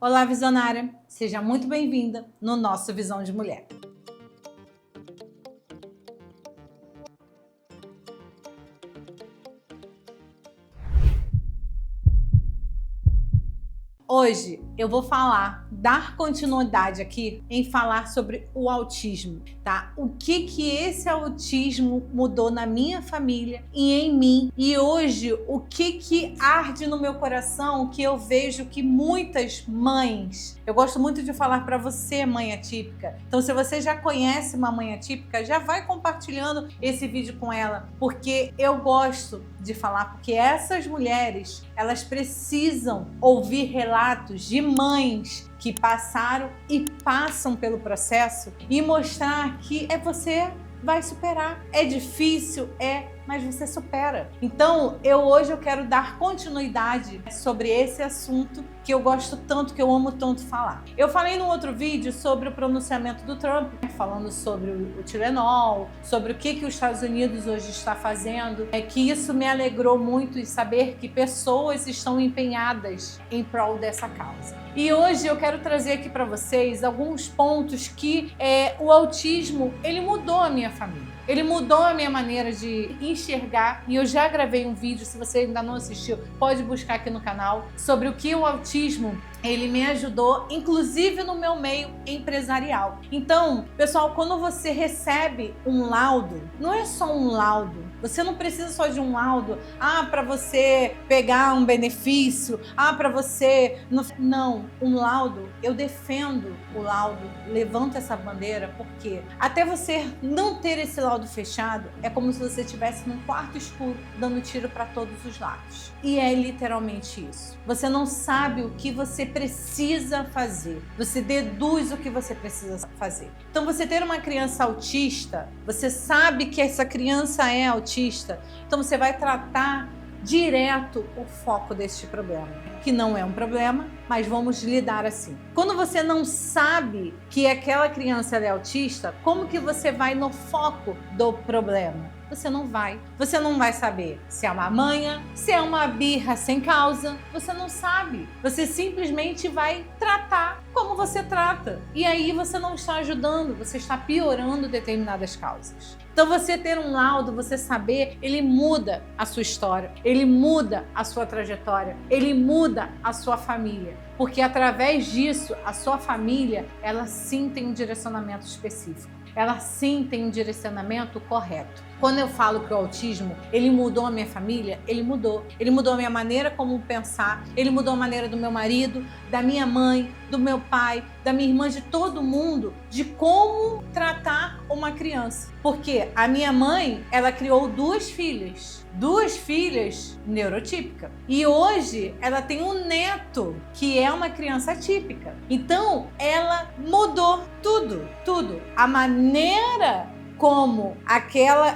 Olá, visionária! Seja muito bem-vinda no nosso Visão de Mulher. Hoje eu vou dar continuidade aqui em falar sobre o autismo, tá? O que esse autismo mudou na minha família e em mim. E hoje o que arde no meu coração, que eu vejo que muitas mães, eu gosto muito de falar para você, mãe atípica. Então, se você já conhece uma mãe atípica, já vai compartilhando esse vídeo com ela, porque eu gosto de falar, porque essas mulheres, elas precisam ouvir relatos de mães que passaram e passam pelo processo e mostrar que você vai superar. É difícil, mas você supera. Então, hoje eu quero dar continuidade sobre esse assunto que eu gosto tanto, que eu amo tanto falar. Eu falei num outro vídeo sobre o pronunciamento do Trump, falando sobre o Tylenol, sobre o que os Estados Unidos hoje está fazendo, que isso me alegrou muito em saber que pessoas estão empenhadas em prol dessa causa. E hoje eu quero trazer aqui para vocês alguns pontos que o autismo, ele mudou a minha família. Ele mudou a minha maneira de enxergar, e eu já gravei um vídeo, se você ainda não assistiu, pode buscar aqui no canal, sobre o que o autismo ele me ajudou, inclusive no meu meio empresarial. Então, pessoal, quando você recebe um laudo, não é só um laudo. Você não precisa só de um laudo, para você pegar um benefício, para você... Não, um laudo, eu defendo o laudo, levanto essa bandeira, porque até você não ter esse laudo fechado, é como se você estivesse num quarto escuro, dando tiro para todos os lados. E é literalmente isso. Você não sabe o que você precisa fazer. Você deduz o que você precisa fazer. Então, você ter uma criança autista, você sabe que essa criança é autista, então você vai tratar direto o foco deste problema, que não é um problema, mas vamos lidar assim. Quando você não sabe que aquela criança é autista, como que você vai no foco do problema? Você não vai. Você não vai saber se é uma manha, se é uma birra sem causa. Você não sabe. Você simplesmente vai tratar como você trata. E aí você não está ajudando, você está piorando determinadas causas. Então, você ter um laudo, você saber, ele muda a sua história, ele muda a sua trajetória, ele muda a sua família. Porque através disso, a sua família, ela sim tem um direcionamento específico. Ela sim tem um direcionamento correto. Quando eu falo que o autismo, ele mudou a minha família, ele mudou. Ele mudou a minha maneira como pensar, ele mudou a maneira do meu marido, da minha mãe, do meu pai, da minha irmã, de todo mundo, de como tratar uma criança. Porque a minha mãe, ela criou duas filhas neurotípicas. E hoje ela tem um neto que é uma criança atípica. Então, ela mudou tudo. A maneira como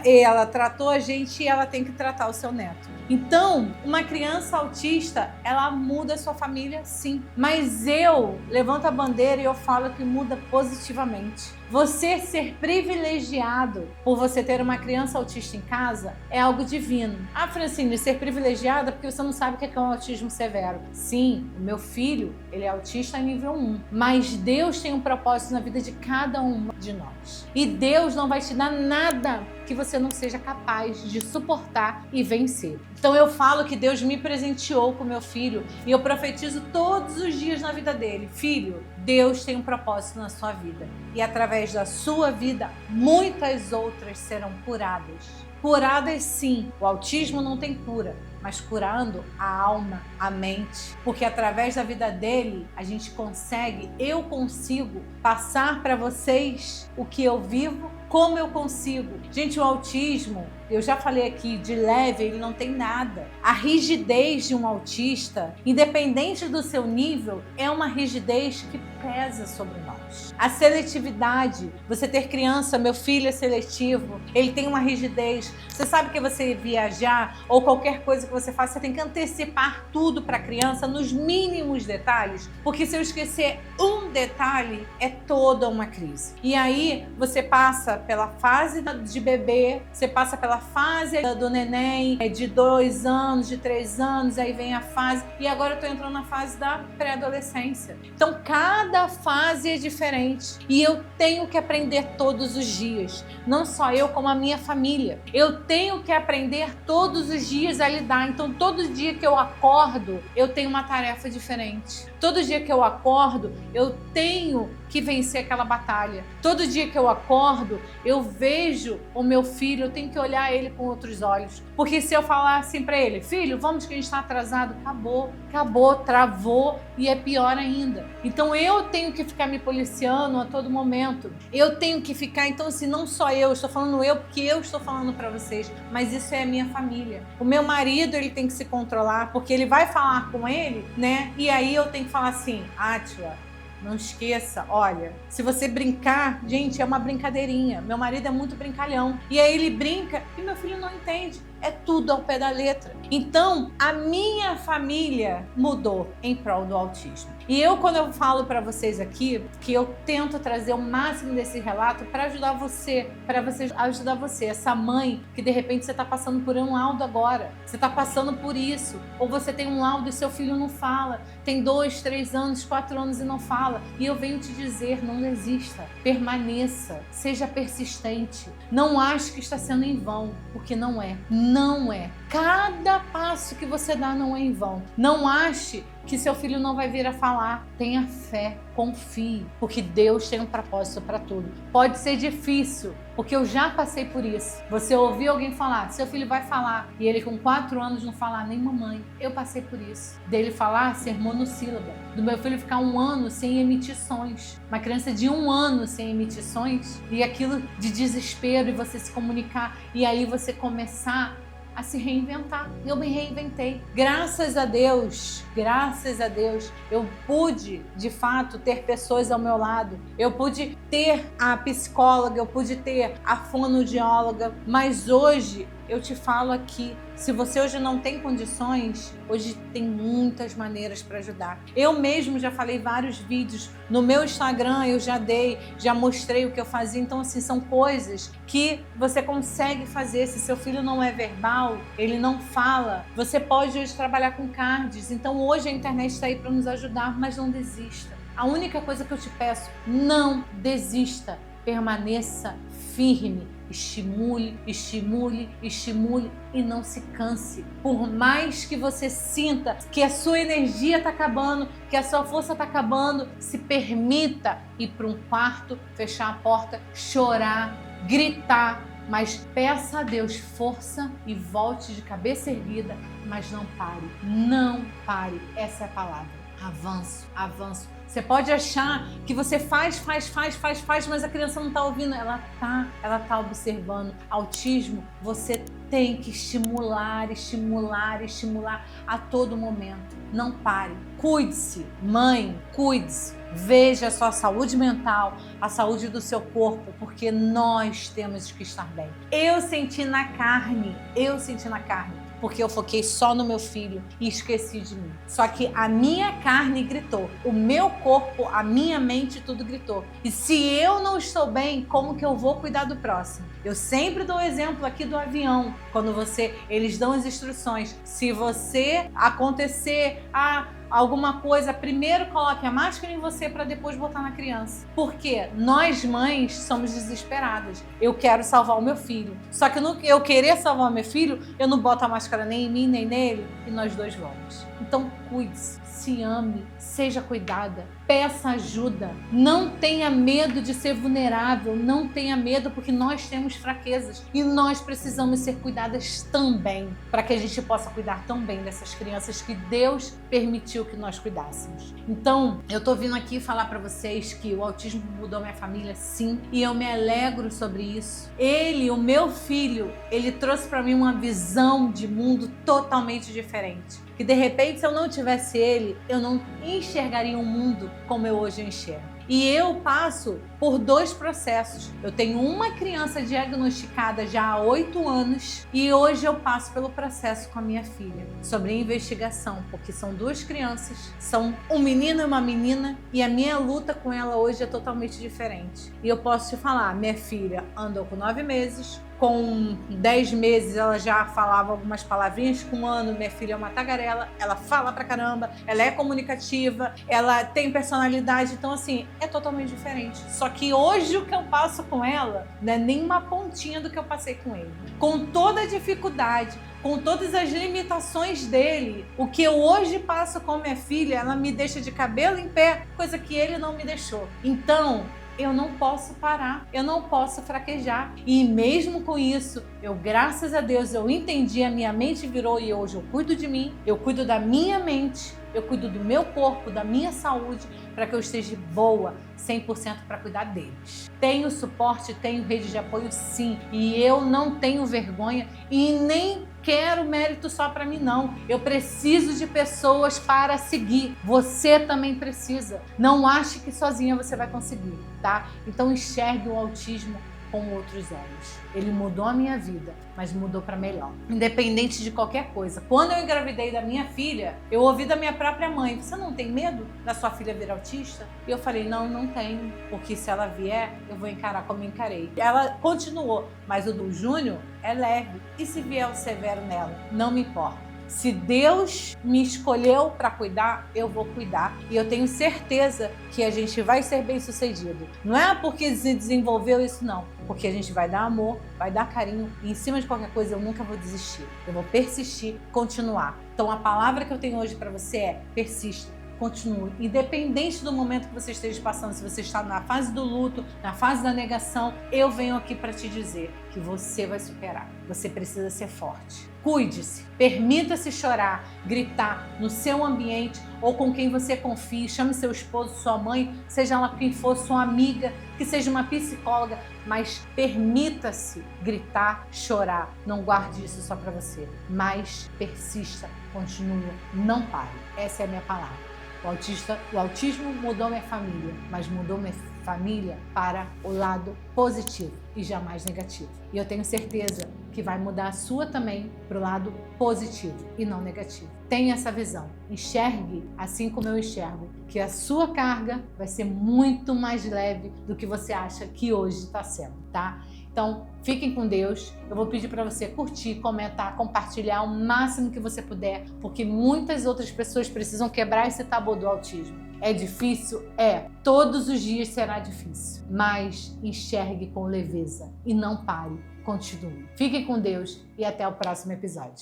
ela tratou a gente, e ela tem que tratar o seu neto. Então, uma criança autista, ela muda a sua família, sim. Mas eu levanto a bandeira e eu falo que muda positivamente. Você ser privilegiado por você ter uma criança autista em casa é algo divino. Francine, ser privilegiada porque você não sabe o que é um autismo severo. Sim, o meu filho, ele é autista nível 1. Mas Deus tem um propósito na vida de cada uma de nós. E Deus não vai te dar nada que você não seja capaz de suportar e vencer. Então eu falo que Deus me presenteou com meu filho e eu profetizo todos os dias na vida dele. Filho, Deus tem um propósito na sua vida. E através da sua vida, muitas outras serão curadas. Curadas sim, o autismo não tem cura, mas curando a alma, a mente. Porque através da vida dele, eu consigo passar para vocês o que eu vivo, como eu consigo. Gente, o autismo, eu já falei aqui, de leve, ele não tem nada. A rigidez de um autista, independente do seu nível, é uma rigidez que pesa sobre nós. A seletividade, você ter criança, meu filho é seletivo, ele tem uma rigidez. Você sabe que você viajar ou qualquer coisa que você faça, você tem que antecipar tudo para a criança nos mínimos detalhes, porque se eu esquecer um detalhe, é toda uma crise. E aí você passa pela fase de bebê, você passa pela aquela fase do neném de 2 anos, de 3 anos, aí vem a fase, e agora eu tô entrando na fase da pré-adolescência. Então cada fase é diferente e eu tenho que aprender todos os dias, não só eu, como a minha família. Eu tenho que aprender todos os dias a lidar. Então todo dia que eu acordo, eu tenho uma tarefa diferente. Todo dia que eu acordo, eu tenho que vencer aquela batalha. Todo dia que eu acordo, eu vejo o meu filho, eu tenho que olhar ele com outros olhos. Porque se eu falar assim para ele, filho, vamos que a gente está atrasado, acabou, travou e é pior ainda. Então eu tenho que ficar me policiando a todo momento. Eu tenho que ficar, então assim, não só eu, estou falando eu porque eu estou falando para vocês, mas isso é a minha família. O meu marido, ele tem que se controlar, porque ele vai falar com ele, né? E aí eu tenho que falar assim, Átila, não esqueça, olha, se você brincar, gente, é uma brincadeirinha. Meu marido é muito brincalhão. E aí ele brinca e meu filho não entende. É tudo ao pé da letra. Então, a minha família mudou em prol do autismo. E eu, quando eu falo para vocês aqui, que eu tento trazer o máximo desse relato para ajudar você, ajudar você, essa mãe que de repente você está passando por um laudo agora, você está passando por isso, ou você tem um laudo e seu filho não fala, tem 2, 3 anos, 4 anos e não fala. E eu venho te dizer, não desista, permaneça, seja persistente, não ache que está sendo em vão, porque não é. Não é. Cada passo que você dá não é em vão. Não ache que seu filho não vai vir a falar. Tenha fé, confie, porque Deus tem um propósito para tudo. Pode ser difícil, porque eu já passei por isso. Você ouviu alguém falar, seu filho vai falar, e ele com 4 anos não falar nem mamãe. Eu passei por isso. Dele falar ser monossílaba. Do meu filho ficar 1 ano sem emitir sons. Uma criança de 1 ano sem emitir sons, e aquilo de desespero, e você se comunicar, e aí você começar a se reinventar. Eu me reinventei. Graças a Deus, eu pude, de fato, ter pessoas ao meu lado. Eu pude ter a psicóloga, eu pude ter a fonoaudióloga, mas hoje eu te falo aqui, se você hoje não tem condições, hoje tem muitas maneiras para ajudar. Eu mesmo já falei vários vídeos no meu Instagram, eu já mostrei o que eu fazia. Então assim, são coisas que você consegue fazer. Se seu filho não é verbal, ele não fala, você pode hoje trabalhar com cards. Então hoje a internet está aí para nos ajudar, mas não desista. A única coisa que eu te peço, não desista, permaneça firme. Estimule, estimule, estimule e não se canse. Por mais que você sinta que a sua energia está acabando, que a sua força está acabando, se permita ir para um quarto, fechar a porta, chorar, gritar, mas peça a Deus força e volte de cabeça erguida, mas não pare, não pare. Essa é a palavra. Avanço, avanço. Você pode achar que você faz, mas a criança não está ouvindo. Ela tá observando. Autismo, você tem que estimular a todo momento. Não pare. Cuide-se, mãe, cuide-se. Veja a sua saúde mental, a saúde do seu corpo, porque nós temos que estar bem. Eu senti na carne, porque eu foquei só no meu filho e esqueci de mim. Só que a minha carne gritou, o meu corpo, a minha mente, tudo gritou. E se eu não estou bem, como que eu vou cuidar do próximo? Eu sempre dou o exemplo aqui do avião, quando eles dão as instruções. Se você acontecer alguma coisa, primeiro coloque a máscara em você para depois botar na criança. Porque nós mães somos desesperadas. Eu quero salvar o meu filho. Só que no eu querer salvar o meu filho, eu não boto a máscara nem em mim, nem nele, e nós dois vamos. Então cuide-se, se ame, seja cuidada, peça ajuda. Não tenha medo de ser vulnerável, não tenha medo, porque nós temos fraquezas e nós precisamos ser cuidadas também, para que a gente possa cuidar tão bem dessas crianças que Deus permitiu que nós cuidássemos. Então, eu tô vindo aqui falar para vocês que o autismo mudou minha família, sim, e eu me alegro sobre isso. Ele, o meu filho, ele trouxe para mim uma visão de mundo totalmente diferente. Que de repente, se eu não tivesse ele, eu não enxergaria um mundo como eu hoje enxergo. E eu passo por 2 processos. Eu tenho uma criança diagnosticada já há 8 anos e hoje eu passo pelo processo com a minha filha sobre investigação, porque são 2 crianças, são um menino e uma menina, e a minha luta com ela hoje é totalmente diferente. E eu posso te falar, minha filha andou com 9 meses, com 10 meses ela já falava algumas palavrinhas, com 1 ano minha filha é uma tagarela, ela fala pra caramba, ela é comunicativa, ela tem personalidade, então assim, é totalmente diferente. Só que hoje o que eu passo com ela não é nem uma pontinha do que eu passei com ele. Com toda a dificuldade, com todas as limitações dele, o que eu hoje passo com minha filha, ela me deixa de cabelo em pé, coisa que ele não me deixou. Então, eu não posso parar, eu não posso fraquejar. E mesmo com isso, graças a Deus, eu entendi, a minha mente virou e hoje eu cuido de mim, eu cuido da minha mente, eu cuido do meu corpo, da minha saúde, para que eu esteja boa, 100% para cuidar deles. Tenho suporte, tenho rede de apoio sim, e eu não tenho vergonha e nem quero mérito só para mim não. Eu preciso de pessoas para seguir. Você também precisa. Não ache que sozinha você vai conseguir, tá? Então enxergue o autismo com outros olhos. Ele mudou a minha vida, mas mudou para melhor. Independente de qualquer coisa. Quando eu engravidei da minha filha, eu ouvi da minha própria mãe: você não tem medo da sua filha vir autista? E eu falei: não, não tenho, porque se ela vier, eu vou encarar como eu encarei. Ela continuou, mas o do Júnior é leve. E se vier o severo nela? Não me importa. Se Deus me escolheu para cuidar, eu vou cuidar. E eu tenho certeza que a gente vai ser bem sucedido. Não é porque se desenvolveu isso, não. Porque a gente vai dar amor, vai dar carinho. E em cima de qualquer coisa, eu nunca vou desistir. Eu vou persistir, continuar. Então a palavra que eu tenho hoje para você é: persista. Continue, independente do momento que você esteja passando, se você está na fase do luto, na fase da negação, eu venho aqui para te dizer que você vai superar. Você precisa ser forte. Cuide-se, permita-se chorar, gritar no seu ambiente ou com quem você confie. Chame seu esposo, sua mãe, seja lá quem for, sua amiga, que seja uma psicóloga, mas permita-se gritar, chorar. Não guarde isso só para você, mas persista, continua, não pare. Essa é a minha palavra. O autismo mudou minha família, mas mudou minha família para o lado positivo e jamais negativo. E eu tenho certeza que vai mudar a sua também para o lado positivo e não negativo. Tenha essa visão. Enxergue, assim como eu enxergo, que a sua carga vai ser muito mais leve do que você acha que hoje está sendo, tá? Então, fiquem com Deus. Eu vou pedir para você curtir, comentar, compartilhar o máximo que você puder, porque muitas outras pessoas precisam quebrar esse tabu do autismo. É difícil? É. Todos os dias será difícil, mas enxergue com leveza e não pare. Continue. Fiquem com Deus e até o próximo episódio.